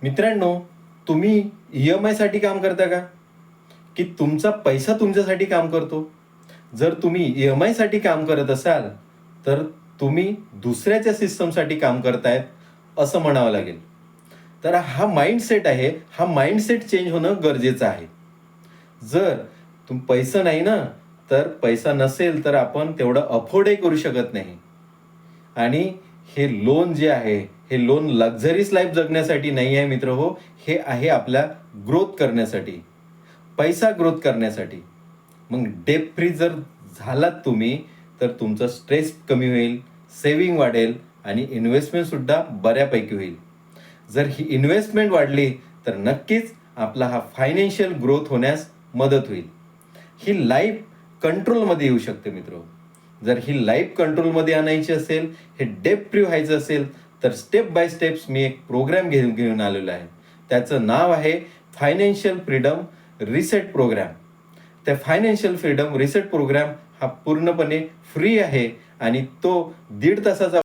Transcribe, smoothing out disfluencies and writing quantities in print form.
मित्रांनो, तुम्ही EMI साठी काम करता का? की तुमचा पैसा तुमच्यासाठी काम करतो? जर तुम्ही EMI साठी काम करत असाल, तर तुम्ही दुसऱ्याच्या सिस्टमसाठी काम करतायत असं म्हणावं लागेल. तर हा माइंडसेट आहे, हा माइंडसेट चेंज होणं गरजेचं आहे. जर पैसा नाही ना, तर पैसा नसेल तर आपण तेवढं अफोर्डही करू शकत नाही. आणि हे लोन जे आहे, हे लोन लक्झरीज लाईफ जगण्यासाठी नाही आहे मित्रहो, हे आहे आपल्या ग्रोथ करण्यासाठी, पैसा ग्रोथ करण्यासाठी. मग डेट फ्री जर झालात तुम्ही, तर तुमचा स्ट्रेस कमी होईल, सेव्हिंग वाढेल आणि इन्व्हेस्टमेंट सुद्धा बऱ्यापैकी होईल. जर ही इन्व्हेस्टमेंट वाढली, तर नक्कीच आपला हा फायनान्शियल ग्रोथ होण्यास मदत होईल. ही लाईफ कंट्रोलमध्ये येऊ शकते मित्र. जर ही लाईफ कंट्रोलमध्ये आणायची असेल, हे डेट फ्री व्हायचं असेल, तर स्टेप बाय स्टेप्स मी एक प्रोग्राम घेऊन आलेलो आहे. त्याचं नाव आहे फायनान्शियल फ्रीडम रिसेट प्रोग्राम. त्या फायनान्शियल फ्रीडम रिसेट प्रोग्राम हा पूर्णपणे फ्री आहे आणि तो 1.5 तासाचा